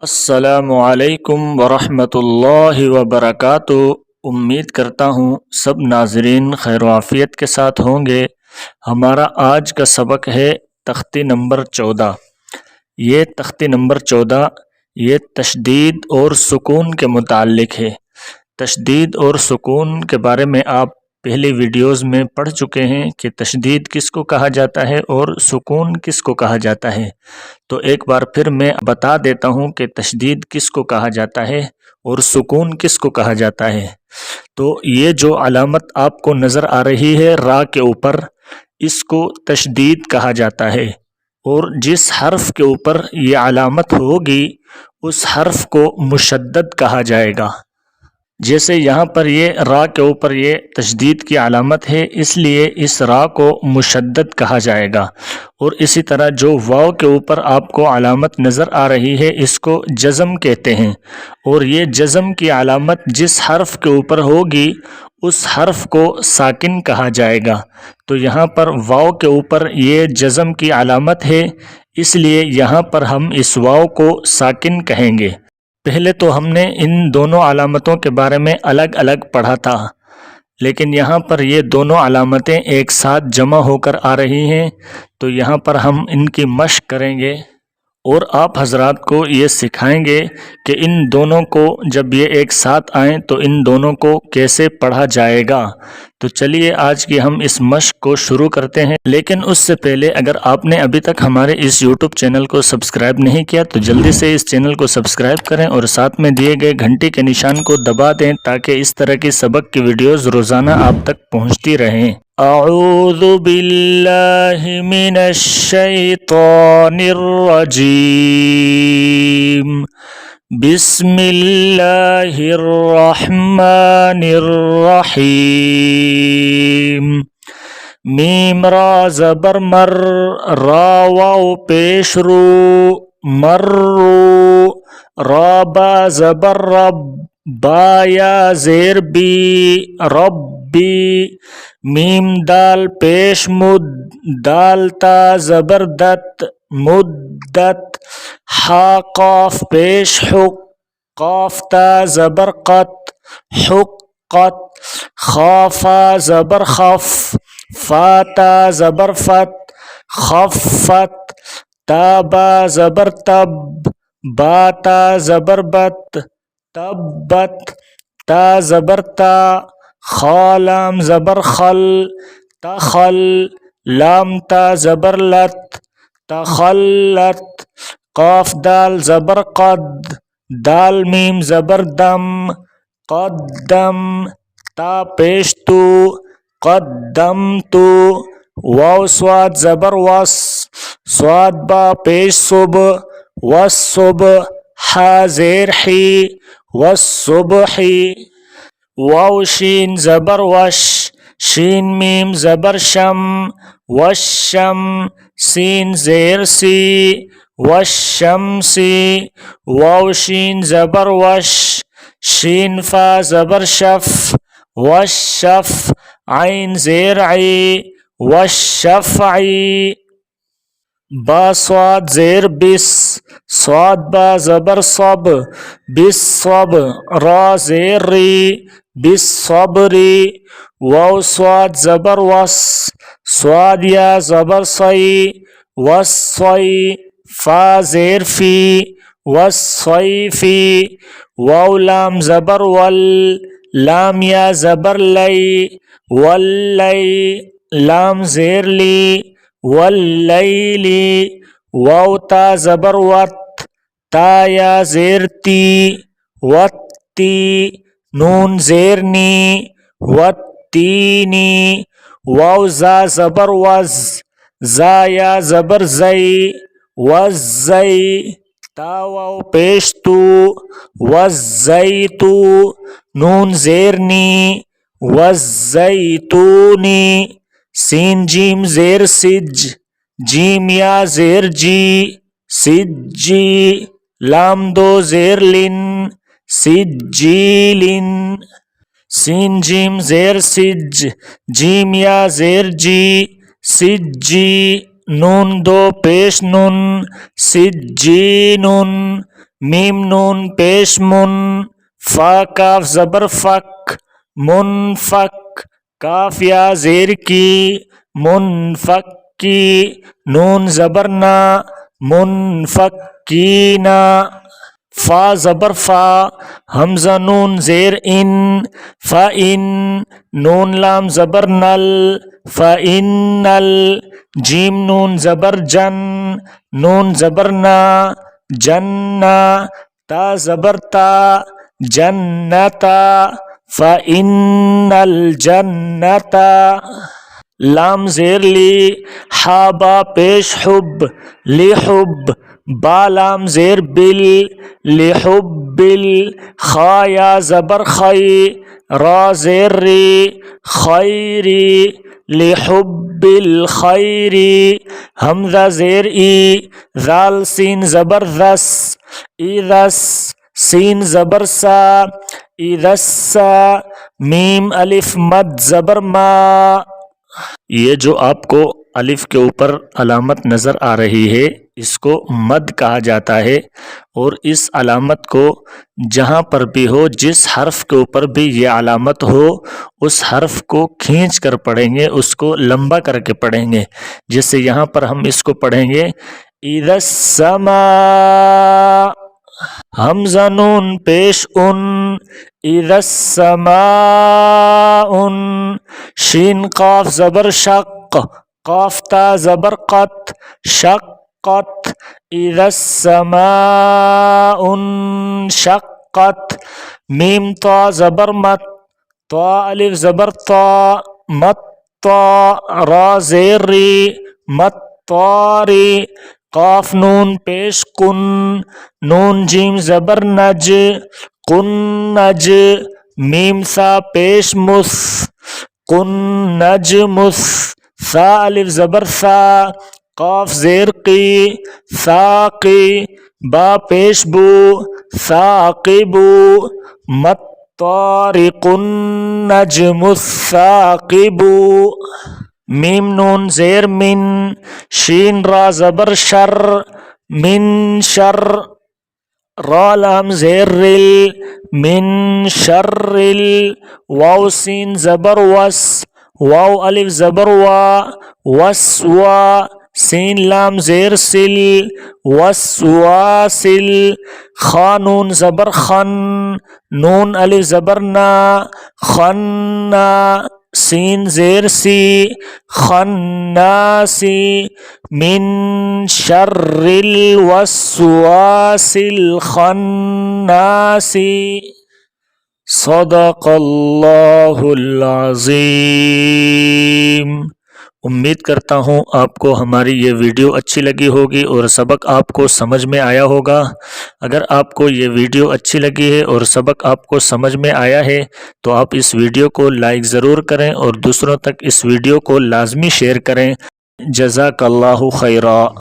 السلام علیکم ورحمۃ اللہ وبرکاتہ۔ امید کرتا ہوں سب ناظرین خیر و عافیت کے ساتھ ہوں گے۔ ہمارا آج کا سبق ہے تختی نمبر 14۔ یہ تختی نمبر 14 یہ تشدید اور سکون کے متعلق ہے۔ تشدید اور سکون کے بارے میں آپ پہلی ویڈیوز میں پڑھ چکے ہیں کہ تشدید کس کو کہا جاتا ہے اور سکون کس کو کہا جاتا ہے۔ تو ایک بار پھر میں بتا دیتا ہوں کہ تشدید کس کو کہا جاتا ہے اور سکون کس کو کہا جاتا ہے۔ تو یہ جو علامت آپ کو نظر آ رہی ہے را کے اوپر، اس کو تشدید کہا جاتا ہے، اور جس حرف کے اوپر یہ علامت ہوگی اس حرف کو مشدد کہا جائے گا۔ جیسے یہاں پر یہ را کے اوپر یہ تشدید کی علامت ہے، اس لیے اس را کو مشدد کہا جائے گا، اور اسی طرح جو واو کے اوپر آپ کو علامت نظر آ رہی ہے اس کو جزم کہتے ہیں، اور یہ جزم کی علامت جس حرف کے اوپر ہوگی اس حرف کو ساکن کہا جائے گا۔ تو یہاں پر واو کے اوپر یہ جزم کی علامت ہے، اس لیے یہاں پر ہم اس واو کو ساکن کہیں گے۔ پہلے تو ہم نے ان دونوں علامتوں کے بارے میں الگ الگ پڑھا تھا، لیکن یہاں پر یہ دونوں علامتیں ایک ساتھ جمع ہو کر آ رہی ہیں، تو یہاں پر ہم ان کی مشق کریں گے اور آپ حضرات کو یہ سکھائیں گے کہ ان دونوں کو جب یہ ایک ساتھ آئیں تو ان دونوں کو کیسے پڑھا جائے گا۔ تو چلیے آج کی ہم اس مشق کو شروع کرتے ہیں، لیکن اس سے پہلے اگر آپ نے ابھی تک ہمارے اس یوٹیوب چینل کو سبسکرائب نہیں کیا تو جلدی سے اس چینل کو سبسکرائب کریں اور ساتھ میں دیے گئے گھنٹی کے نشان کو دبا دیں تاکہ اس طرح کی سبق کی ویڈیوز روزانہ آپ تک پہنچتی رہیں۔ اعوذ باللہ من الشیطان الرجیم، بسم اللہ الرحمن الرحیم۔ میم را زبر مر، را واو پیش رو، مرو۔ را با زبر رب، با یا زیر بی، ربی۔ میم دال پیش مد، دال تا زبر دت، مدت۔ ہا قاف پیش حق، قاف تا زبر قط، حقت۔ خا فا زبر خف، فا تا زبر فت، خفت۔ تا با زبر تب، با تا زبر بت، تبت۔ تا زبر تا، خا لام زبر خل، تخل۔ لام تا زبر لت، تخلت۔ قاف دال زبر قد، دال میم زبر دم، قدم۔ تا پیش تو، قدمت۔ واو صاد زبر وس، صاد با پیش صب، والصب۔ حا زیر حی، والصبح۔ واو شین زبر وش، شین میم زبر شم، والشم۔ سین زیر سی، والشمس۔ واو شین زبر وش، شین فا زبر شف، والشف۔ عین زیر عی، والشفع۔ با صاد زیر بس، صاد با زبر صب، بالصب۔ را زیر ری، بالصبر۔ واو صاد زبر وس، صاد یا زبر صی، والصی۔ فا زیر فی، والصیف۔ واو لام زبر ول، لام یا زبر لی، واللی۔ لام زیر لی، واللیل۔ واو تا زبر وت، تا یا زیر تی، وتی۔ نون زیر نی، والتینی۔ واو زا زبر وز، زا یا زبر زی، والزی۔ تا واو پیش تو، والزیت۔ نون زیر نی، والزیتونی۔ سین جیم زیر سج، جیم یا زیر جی، سجی۔ لام دو زیر لن، سجیلن۔ سین جیم زیر سج، جیم یا زیر جی، سجی۔ نون دو پیش نن، سجینن۔ میم نون پیش من، فا کاف زبر فک، منفک، کاف یا زیر کی، منفک کی، نون زبر نا، منفکینا، فا زبر فا، حمزہ نون زیر ان، فا ان، نون لام زبر نل، فا ان نل، جیم نون زبر جن، نون زبر نا، جنہ، تا زبر تا، جنتا، فا ان الجنتا، لام زیر لی، حا با پیش حب، لحب، با لام زیر بل، لحب بل، خا یا زبر خی، را زیر ری، خیری، لحب الخیری، حمزہ زیر ای، ذال سین زبر ذس، ایذس، سین زبر سا، ایذسا، میم الف مد زبر ما۔ یہ جو آپ کو الف کے اوپر علامت نظر آ رہی ہے اس کو مد کہا جاتا ہے، اور اس علامت کو جہاں پر بھی ہو، جس حرف کے اوپر بھی یہ علامت ہو اس حرف کو کھینچ کر پڑھیں گے، اس کو لمبا کر کے پڑھیں گے۔ جیسے یہاں پر ہم اس کو پڑھیں گے اذا السماء، حمزہ نون پیش ان، اذا السماء، شین قاف زبر شق، قاف تا زبر قط، شقت، اذا السماء انشقت، میم تا زبر مت، تا الف زبر تا، مت تا، را زیر ری، مت طاری، قاف نون پیش کن، نون جیم زبر نج، قنج، میم سا پیش مس، قنجمس، سا الف زبر سا، قاف زیر قی، ساقی، با پیش بو، ثاقبو، مت طارق النجم الثاقب، میم نون زیر من، شین را زبر شر، من شر، را لام زیر رل، من شر رل، واو سین زبر وس، واو الف زبر وا، وسوا، سین لام زیر سل، وسواسل، خا نون زبر خن، نون الف زبر نا، خنا، سین زیر سی، خناسی، من شر الوسواس الخناسی۔ صدق اللہ العظیم۔ امید کرتا ہوں آپ کو ہماری یہ ویڈیو اچھی لگی ہوگی اور سبق آپ کو سمجھ میں آیا ہوگا۔ اگر آپ کو یہ ویڈیو اچھی لگی ہے اور سبق آپ کو سمجھ میں آیا ہے تو آپ اس ویڈیو کو لائک ضرور کریں اور دوسروں تک اس ویڈیو کو لازمی شیئر کریں۔ جزاک اللہ خیرا۔